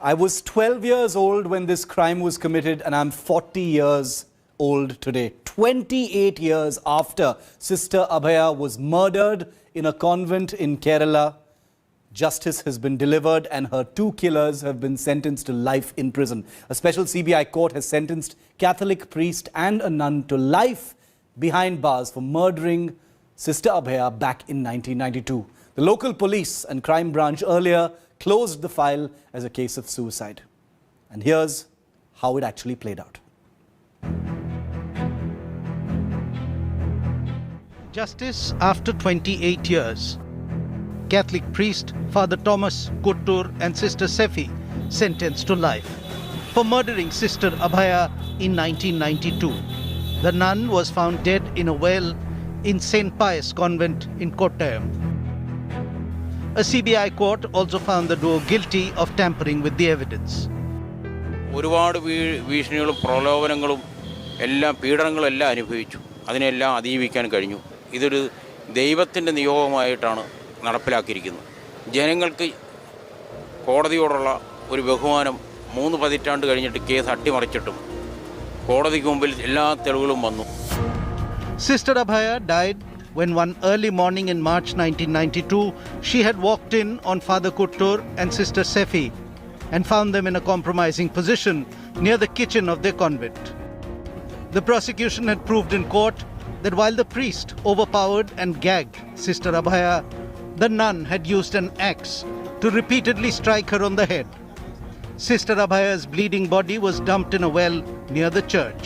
I was 12 years old when this crime was committed and I'm 40 years old today. 28 years after Sister Abhaya was murdered in a convent in Kerala, justice has been delivered and her two killers have been sentenced to life in prison. A special CBI court has sentenced Catholic priest and a nun to life behind bars for murdering Sister Abhaya back in 1992. The local police and crime branch earlier closed the file as a case of suicide. And here's how it actually played out. Justice after 28 years. Catholic priest Father Thomas, Kottur and Sister Sephy sentenced to life for murdering Sister Abhaya in 1992. The nun was found dead in a well in St. Pius Convent in Kottur. A CBI court also found the duo guilty of tampering with the evidence. ഒരുപാട് ഭീഷണികളും പ്രലോഭനങ്ങളും എല്ലാം പീഡനങ്ങളും എല്ലാം അനുഭവിച്ചു. അതിനെല്ലാം അതിജീവിക്കാൻ കഴിഞ്ഞു. ഇതൊരു ദൈവത്തിൻ്റെ നിയോഗമായിട്ടാണ് നടപ്പിലാക്കിയിരിക്കുന്നത്. ജനങ്ങൾക്ക് കോടതിയോടുള്ള ഒരു ബഹുമാനം 3 പതിറ്റാണ്ട് കഴിഞ്ഞിട്ട് കേസ് അട്ടിമറിച്ചിട്ടും കോടതിക്ക് മുമ്പിൽ എല്ലാ തെളിവുകളും വന്നു. Sister Abhaya died when one early morning in March 1992, she had walked in on Father Kottur and Sister Sephy and found them in a compromising position near the kitchen of their convent. The prosecution had proved in court that while the priest overpowered and gagged Sister Abhaya, the nun had used an axe to repeatedly strike her on the head. Sister Abhaya's bleeding body was dumped in a well near the church.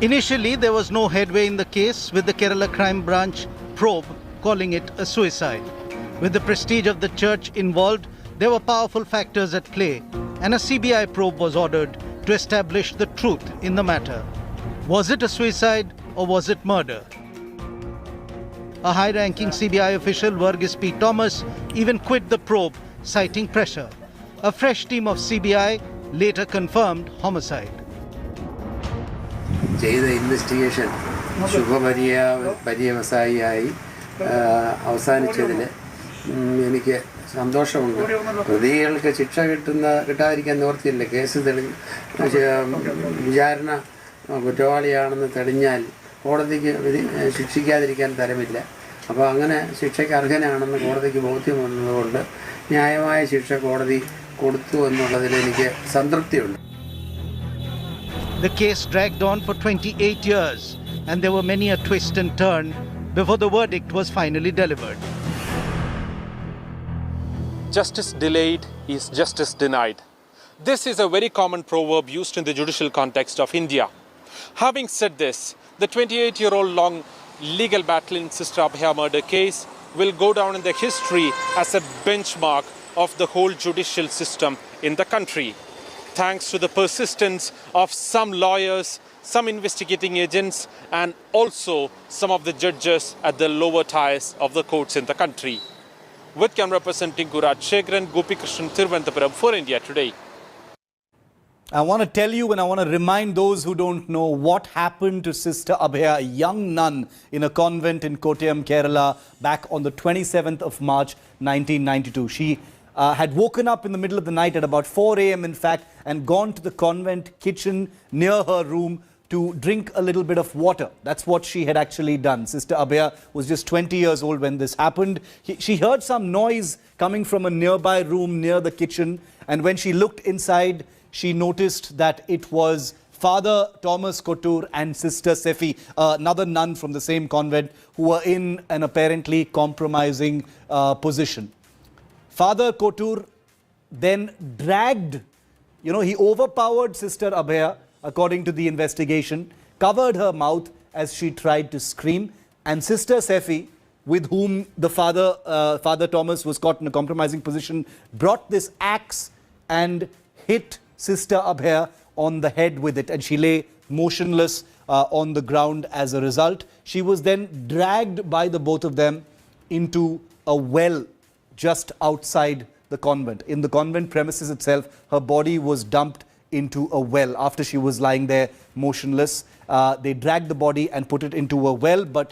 Initially, there was no headway in the case, with the Kerala Crime Branch probe calling it a suicide. With the prestige of the church involved, there were powerful factors at play, and a CBI probe was ordered to establish the truth in the matter. Was it a suicide or was it murder? A high-ranking CBI official, Verghese P. Thomas, even quit the probe, citing pressure. A fresh team of CBI later confirmed homicide. ചെയ്ത investigation പര്യവസായിയായി അവസാനിച്ചതിൽ എനിക്ക് സന്തോഷമുണ്ട്. പ്രതികൾക്ക് ശിക്ഷ കിട്ടാതിരിക്കാൻ നിവർത്തിയില്ല. Case വിചാരണ കുറ്റവാളിയാണെന്ന് തെളിഞ്ഞാൽ കോടതിക്ക് ശിക്ഷിക്കാതിരിക്കാൻ തരമില്ല. അപ്പോൾ അങ്ങനെ ശിക്ഷയ്ക്ക് അർഹനാണെന്ന് കോടതിക്ക് ബോധ്യം വന്നതുകൊണ്ട് ന്യായമായ ശിക്ഷ കോടതി കൊടുത്തു എന്നുള്ളതിൽ എനിക്ക് സംതൃപ്തിയുണ്ട്. The case dragged on for 28 years and there were many a twist and turn before the verdict was finally delivered. Justice delayed is justice denied. This is a very common proverb used in the judicial context of India. Having said this, the 28-year-old long legal battle in Sister Abhaya murder case will go down in the history as a benchmark of the whole judicial system in the country. Thanks to the persistence of some lawyers, some investigating agents, and also some of the judges at the lower tiers of the courts in the country. With camera representing Guraj Shekharan, Gopi Krishnan, Thiruvananthapuram for India Today. I want to tell you and I want to remind those who don't know what happened to Sister Abhaya, a young nun in a convent in Kottur, Kerala, back on the 27th of March 1992. She had woken up in the middle of the night at about 4 a.m. in fact, and gone to the convent kitchen near her room to drink a little bit of water. That's what she had actually done. Sister Abhaya was just 20 years old when this happened. She heard some noise coming from a nearby room near the kitchen, and when she looked inside, she noticed that it was Father Thomas Kottur and Sister Sephy, another nun from the same convent, who were in an apparently compromising position. Father Kottur then dragged, he overpowered Sister Abhaya, according to the investigation, covered her mouth as she tried to scream, and Sister Sephy, with whom the Father Thomas was caught in a compromising position, brought this axe and hit Sister Abhaya on the head with it, and she lay motionless on the ground as a result. She was then dragged by the both of them into a well just outside the convent. In the convent premises itself, her body was dumped into a well after she was lying there motionless. They dragged the body and put it into a well, but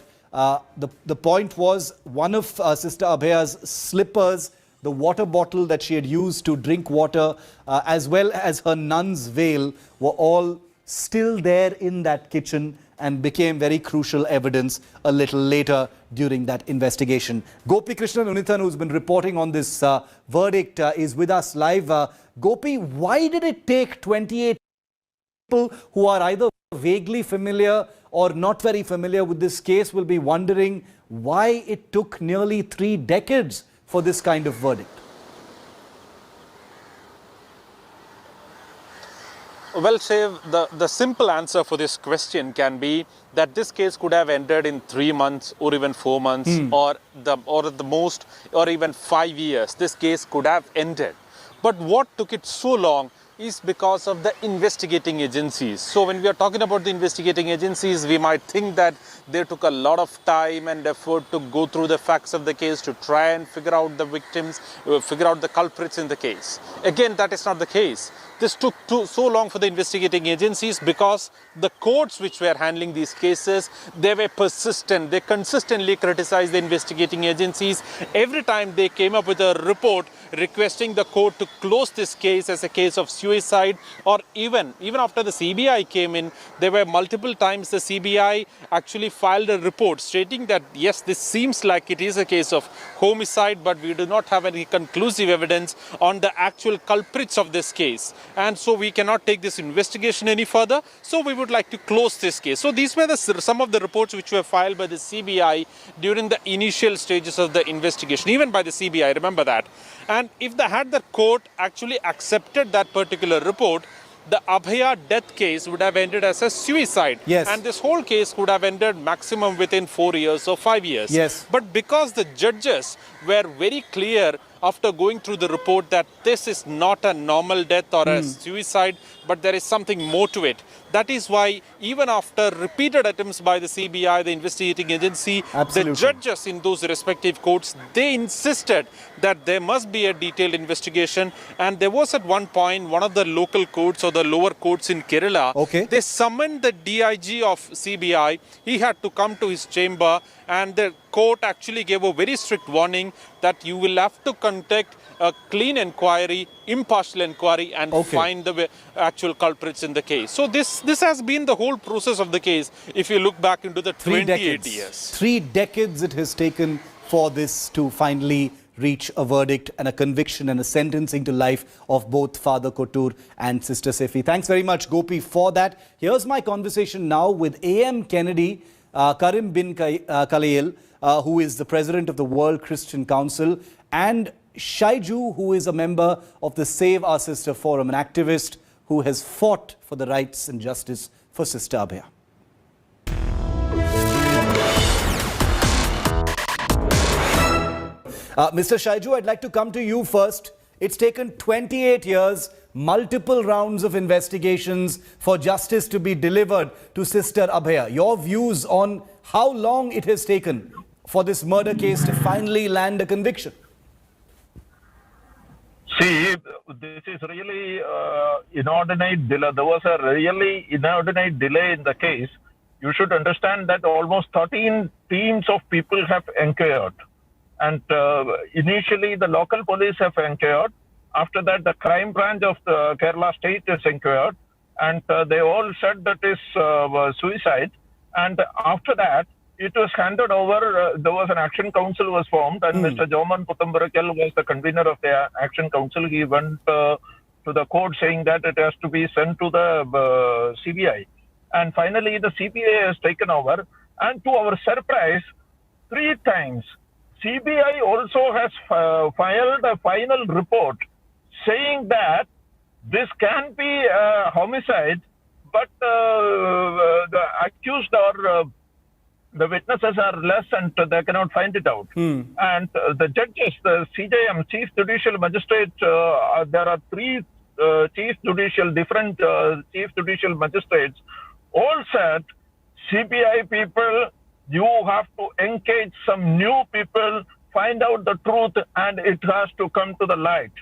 the point was one of Sister Abhaya's slippers the water bottle that she had used to drink water, as well as her nun's veil, were all still there in that kitchen and became very crucial evidence a little later during that investigation. Gopi Krishnan Unithan, who's been reporting on this verdict, is with us live. Gopi, why did it take 28 people who are either vaguely familiar or not very familiar with this case will be wondering why it took nearly 3 decades for this kind of verdict? Well, Shiv, the simple answer for this question can be that this case could have ended in 3 months or even 4 months or at the most or even 5 years. This case could have ended. But what took it so long is because of the investigating agencies. So when we are talking about the investigating agencies, we might think that they took a lot of time and effort to go through the facts of the case, to try and figure out the victims, figure out the culprits in the case. Again, that is not the case. This took so long for the investigating agencies because the courts which were handling these cases, they were persistent. They consistently criticized the investigating agencies. Every time they came up with a report requesting the court to close this case as a case of suicide, or even after the CBI came in, there were multiple times the CBI actually filed a report stating that yes, this seems like it is a case of homicide, but we do not have any conclusive evidence on the actual culprits of this case. And so we cannot take this investigation any further. So we would like to close this case. So these were some of the reports which were filed by the CBI during the initial stages of the investigation, even by the CBI, remember that. And if the court actually accepted that particular report, the Abhaya death case would have ended as a suicide. Yes. And this whole case could have ended maximum within 4 years or 5 years. Yes. But because the judges were very clear after going through the report that this is not a normal death or a suicide, but there is something more to it. That is why even after repeated attempts by the CBI, the investigating agency, Absolutely. the judges in those respective courts, they insisted that there must be a detailed investigation. And there was at one point, one of the local courts or the lower courts in Kerala, they summoned the DIG of CBI. He had to come to his chamber, and the court actually gave a very strict warning that you will have to conduct a clean inquiry, impartial inquiry, and find the actual culprits in the case. So this has been the whole process of the case, if you look back into the 28 years. 3 decades it has taken for this to finally reach a verdict and a conviction and a sentencing to life of both Father Kottur and Sister Sephy. Thanks very much, Gopi, for that. Here's my conversation now with A.M. Kennedy, Karim bin Khalil, who is the president of the World Christian Council, and Shaiju, who is a member of the Save Our Sister Forum, an activist who has fought for the rights and justice for Sister Abhaya. Mr. Shaiju, I'd like to come to you first. It's taken 28 years, multiple rounds of investigations for justice to be delivered to Sister Abhaya. Your views on how long it has taken for this murder case to finally land a conviction? See, this is really inordinate delay. There was a really inordinate delay in the case. You should understand that almost 13 teams of people have inquired. And initially, the local police have inquired. After that, the crime branch of the Kerala state is inquired. And they all said that is suicide. And after that, it was handed over. There was an action council was formed, and Mr. Joman Puthambarakal was the convener of the action council. He went to the court saying that it has to be sent to the CBI. And finally, the CBI has taken over. And to our surprise, 3 times, CBI also has filed a final report saying that this can be a homicide, but the accused or the witnesses are less and they cannot find it out. And the judges, the CJM, Chief Judicial Magistrate, there are 3 different Chief Judicial Magistrates, all said, CBI people, you have to engage some new people find out the truth and it has to come to the light.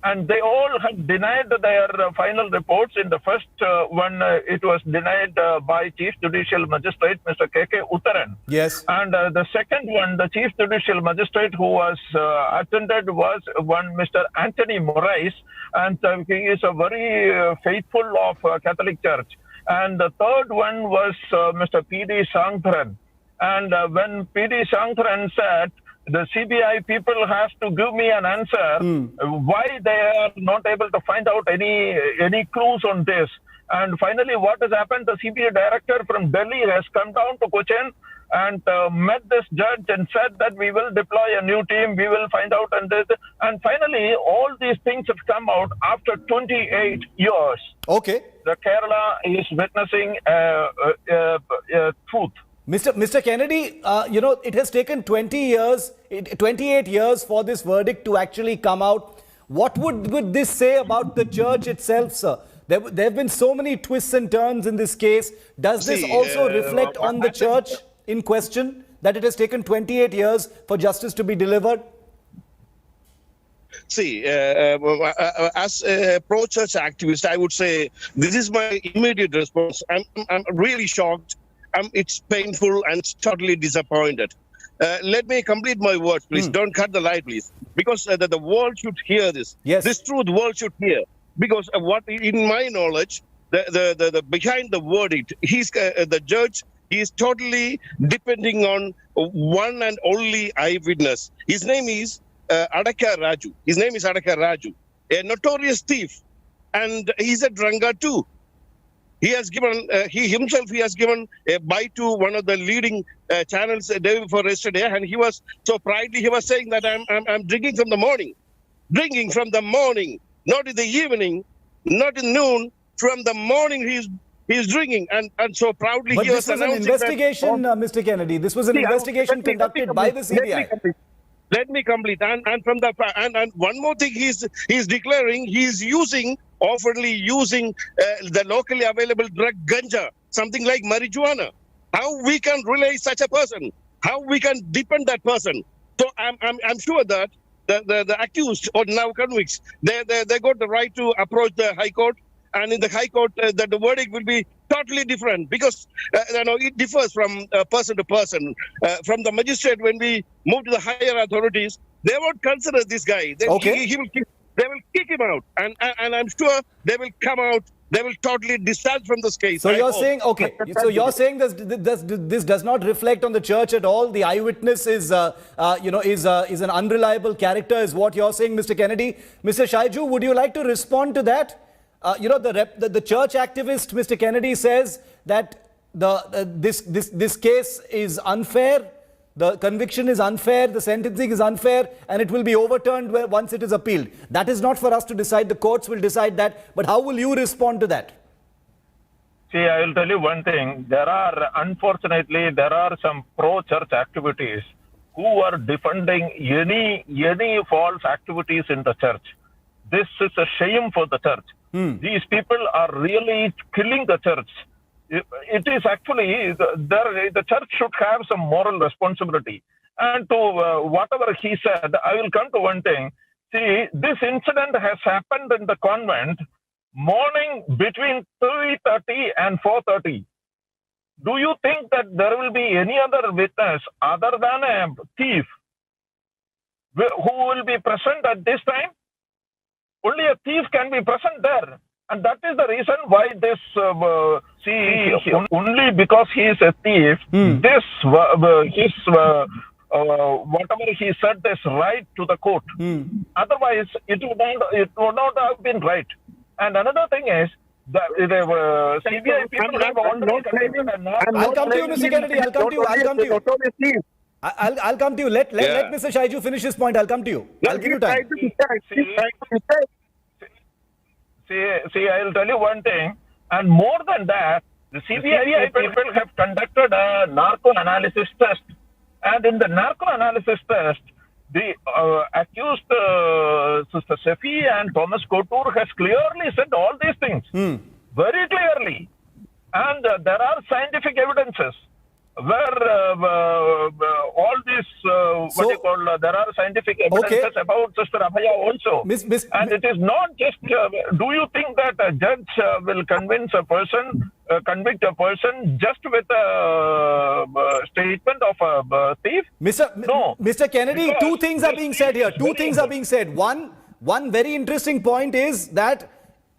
And they all have denied their final reports. In the first one, it was denied by Chief Judicial Magistrate Mr. K.K. Uttaran. Yes. And the second one, the Chief Judicial Magistrate who was attended was one Mr. Anthony Morais, and he is a very faithful of Catholic Church. And the third one was Mr. P.D. Sangtharan. And when P.D. Sangtharan said, the CBI people have to give me an answer why they are not able to find out any clues on this. And finally, what has happened, the CBI director from Delhi has come down to Cochin and met this judge and said that we will deploy a new team, we will find out and this. And finally, all these things have come out after 28 years. Okay. The Kerala is witnessing truth. Mr. Kennedy, it has taken 28 years for this verdict to actually come out. What would this say about the church itself, sir? There have been so many twists and turns in this case. Does this also reflect on the church in question, that it has taken 28 years for justice to be delivered? See, as a pro-church activist, I would say this is my immediate response. I'm really shocked. It's painful and totally disappointed. Let me complete my words, please. Don't cut the light, please. Because the world should hear this. Yes. This truth, the world should hear. Because what, in my knowledge, the behind the verdict, the judge is totally depending on one and only eyewitness. His name is Adaka Raju. His name is Adaka Raju, a notorious thief, and he's a drunkard too. He has given, he has given a bite to one of the leading channels the day before yesterday, and he was so proudly, he was saying that I'm drinking from the morning, not in the evening, not in noon, from the morning he's drinking, and so proudly but he was announcing this was an investigation, Mr. Kennedy. This was an investigation conducted by the CBI. Let me complete. And from the and one more thing, he's declaring he's oftenly using the locally available drug ganja, something like marijuana. How we can relay such a person? How we can depend that person? So I'm sure that the accused or now convicts, they got the right to approach the High Court, and in the High Court that the verdict will be totally different, because it differs from person to person. From the magistrate, when we move to the higher authorities, they won't consider this guy. They will kick him out, and I'm sure they will come out. They will totally discharge from this case. So you're saying, okay, so you're saying this does not reflect on the church at all. The eyewitness is an unreliable character, is what you're saying, Mr. Kennedy. Mr. Shaiju, would you like to respond to that? The church activist, Mr. Kennedy, says that this case is unfair, the conviction is unfair, the sentencing is unfair, and it will be overturned once it is appealed. That is not for us to decide. The courts will decide that. But how will you respond to that? See, I will tell you one thing. Unfortunately, there are some pro-church activities who are defending any false activities in the church. This is a shame for the church. These people are really killing the church. It is actually, the church should have some moral responsibility. And to whatever he said, I will come to one thing. See, this incident has happened in the convent morning between 3:30 and 4:30. Do you think that there will be any other witness other than a thief who will be present at this time? Only a thief can be present there. And that is the reason why this, only because he is a thief, whatever he said is right to the court. Otherwise, it would not have been right. And another thing is, the CBI people have already conducted a narco. I'll come to you, Mr. Kennedy. I'll come to you. I'll come to you. Let Mr. Shaiju finish his point. I'll come to you. I'll give you time. See, I'll tell you one thing, and more than that, the CBI people have conducted a narco analysis test, and in the narco analysis test, the accused Sister Sephy and Thomas Kottur has clearly said all these things, very clearly, and there are scientific evidences. where all these, there are scientific evidences about Sister Abhaya also. And it is not just, do you think that a judge will convince a person, convict a person just with a statement of a thief? No. Mr. Kennedy, Because two things are being said here. Two things are being said. One very interesting point is that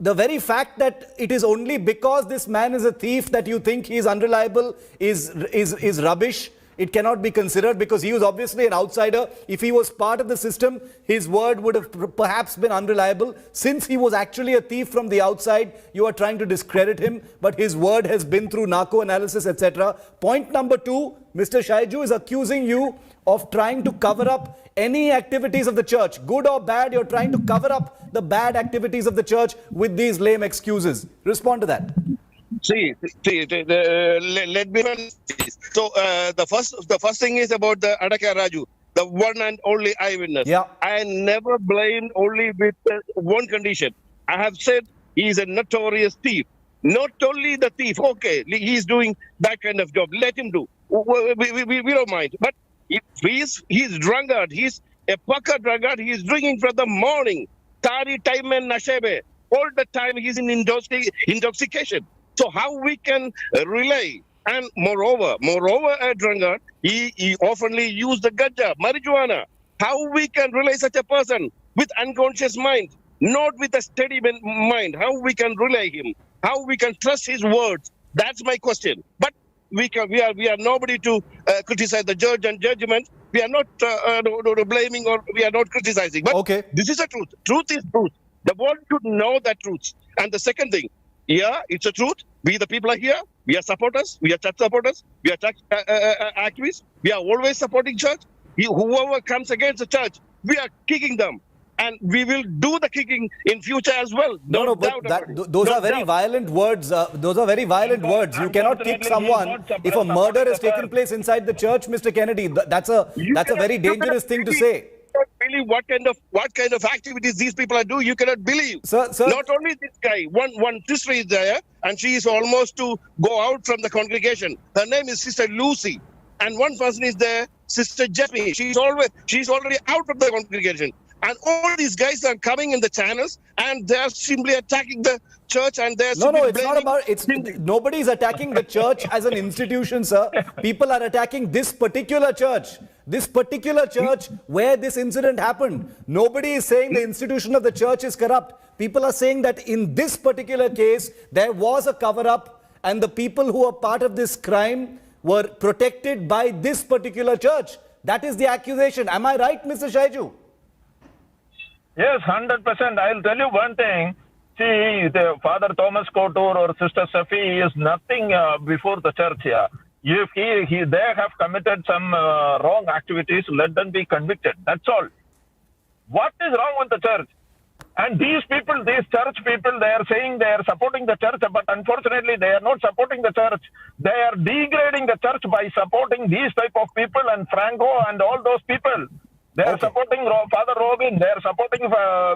the very fact that it is only because this man is a thief that you think he is unreliable is rubbish. It cannot be considered because he was obviously an outsider. If he was part of the system, his word would have perhaps been unreliable. Since he was actually a thief from the outside, you are trying to discredit him, but his word has been through narco analysis, etc. Point number two, Mr. Shaiju is accusing you of trying to cover up any activities of the church. Good or bad, you're trying to cover up the bad activities of the church with these lame excuses. Respond to that. Let me so the first thing is about the Adaka Raju, the one and only eyewitness. Yeah. I never blamed only with one condition. I have said he is a notorious thief. Not only the thief, okay, he's doing that kind of job. Let him do. We don't mind. But if he's drunkard, he's a pucker drunkard. He's drinking from the morning. Tari time and nashebe. All the time he's in intoxication. So how we can rely? And moreover, a drunkard, he oftenly use the ganja, marijuana. How we can relay such a person with unconscious mind, not with a steady mind? How we can relay him? How we can trust his words? That's my question. But we are nobody to criticize the judge and judgment. We are not blaming or we are not criticizing. But this is the truth. Truth is truth. The world should know that truth. And the second thing, yeah, it's a truth. We the people are here. We are supporters. We are church supporters. We are church activists. We are always supporting church. Whoever comes against the church, we are kicking them. And we will do the kicking in future as well. Those are very violent words. Those are very violent words. You cannot kick someone if a murder has taken place inside the church, Mr. Kennedy. That's a very dangerous thing to say. Believe what kind of activities these people are doing. You cannot believe. Sir. Not only this guy, one sister is there, and she is almost to go out from the congregation. Her name is Sister Lucy, and one person is there, Sister Sephy. She's already out of the congregation. And all these guys are coming in the channels and they're simply attacking the church and they're No, it's not about, nobody is attacking the church as an institution, sir. People are attacking this particular church. This particular church where this incident happened. Nobody is saying the institution of the church is corrupt. People are saying that in this particular case, there was a cover-up and the people who are part of this crime were protected by this particular church. That is the accusation. Am I right, Mr. Shaiju? Yes, 100%. I'll tell you one thing. See, the Father Thomas Kottur or Sister Sephy is nothing before the church here. If they have committed some wrong activities, let them be convicted. That's all. What is wrong with the church? And these people, these church people, they are saying they are supporting the church, but unfortunately they are not supporting the church. They are degrading the church by supporting these type of people and Franco and all those people. They are supporting Father Robin, they are supporting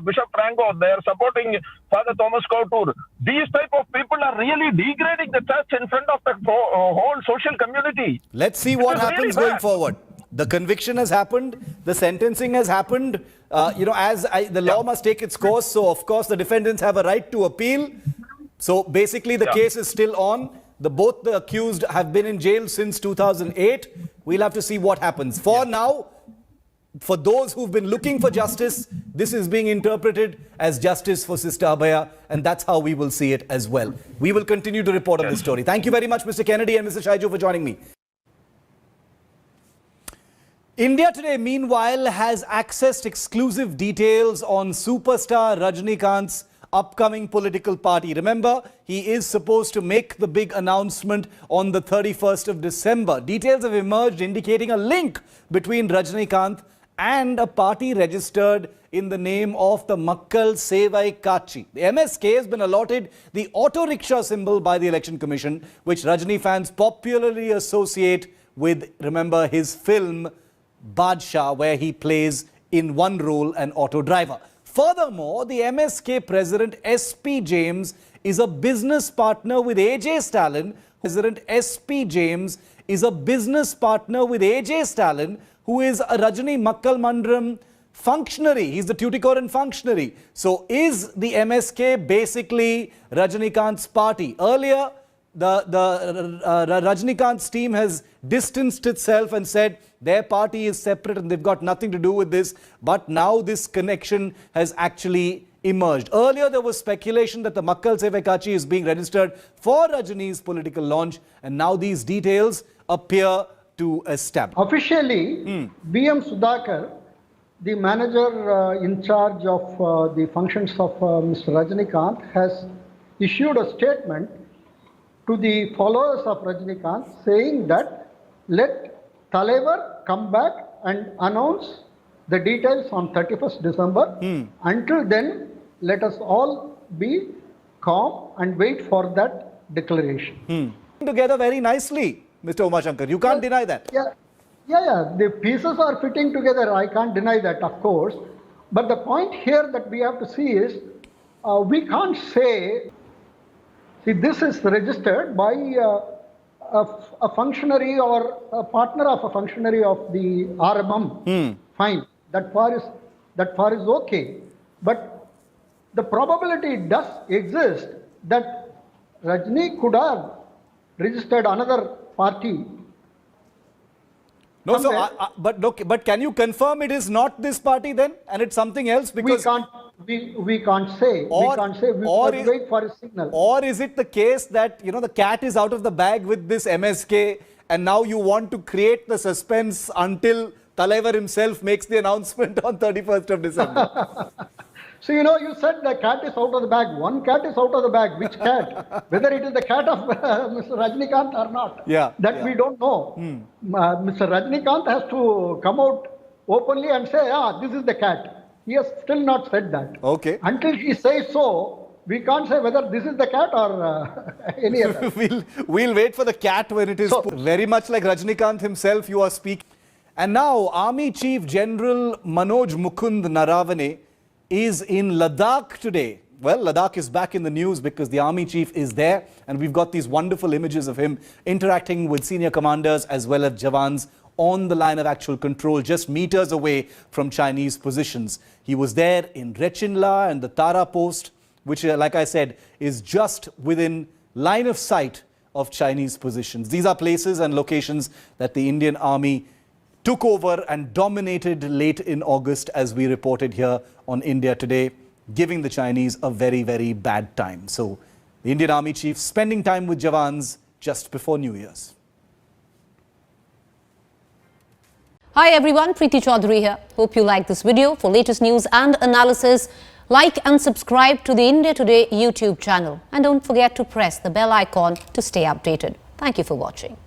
Bishop Franco, they are supporting Father Thomas Kottur. These type of people are really degrading the church in front of the whole social community. Let's see what happens going forward. The conviction has happened, the sentencing has happened. The law must take its course. So, of course, the defendants have a right to appeal. So, basically, the case is still on. Both the accused have been in jail since 2008. We'll have to see what happens. For now, for those who've been looking for justice, this is being interpreted as justice for Sister Abhaya, and that's how we will see it as well. We will continue to report on this story. Thank you very much, Mr. Kennedy and Mr. Shaiju, for joining me. India Today, meanwhile, has accessed exclusive details on superstar Rajnikanth's upcoming political party. Remember, he is supposed to make the big announcement on the 31st of December. Details have emerged indicating a link between Rajnikanth and a party registered in the name of the Makkal Sevai Kachi. The MSK has been allotted the auto rickshaw symbol by the Election Commission, which Rajni fans popularly associate with, remember, his film Badshah, where he plays in one role an auto driver. Furthermore, the MSK president SP James is a business partner with AJ Stalin, President SP James is a business partner with AJ Stalin, who is a Rajini Makkal Mandram functionary. He's the Tuticorin functionary. So is the MSK basically Rajinikanth's party? Earlier, the Rajnikanth's team has distanced itself and said their party is separate and they've got nothing to do with this. But now this connection has actually emerged. Earlier, there was speculation that the Makkal Sevekachi is being registered for Rajini's political launch, and now these details appear to establish. Officially, B.M. Sudhakar, the manager in charge of the functions of Mr. Rajnikanth, has issued a statement to the followers of Rajnikanth saying that let Talaivar come back and announce the details on 31st December. Until then, let us all be calm and wait for that declaration. Together very nicely, Mr. Umashankar. You can't deny that. Yeah. The pieces are fitting together. I can't deny that, of course. But the point here that we have to see is, we can't say, see, this is registered by a functionary or a partner of a functionary of the RMM. Fine. That far is okay. But the probability does exist that Rajni could have registered another party. No, so, but can you confirm it is not this party then, and it's something else? Because we can't say. We must wait for a signal. Or is it the case that the cat is out of the bag with this MSK, and now you want to create the suspense until Talaivar himself makes the announcement on 31st of December? So, you said the cat is out of the bag. One cat is out of the bag. Which cat? Whether it is the cat of Mr. Rajnikanth or not. We don't know. Mr. Rajnikanth has to come out openly and say, this is the cat. He has still not said that. Okay. Until he says so, we can't say whether this is the cat or any other. We'll wait for the cat when it is very much like Rajnikanth himself you are speaking. And now, Army Chief General Manoj Mukund Naravane is in Ladakh today. Well, Ladakh is back in the news because the Army Chief is there, and we've got these wonderful images of him interacting with senior commanders as well as Jawans on the line of actual control, just meters away from Chinese positions. He was there in Rechinla and the Tara post, which, like I said, is just within line of sight of Chinese positions. These are places and locations that the Indian Army took over and dominated late in August, as we reported here on India Today, giving the Chinese a very, very bad time. So the Indian Army Chief spending time with Jawans just before New Year's. Hi everyone, Preeti Chaudhary here. Hope you like this video. For latest news and analysis, like and subscribe to the India Today YouTube channel. And don't forget to press the bell icon to stay updated. Thank you for watching.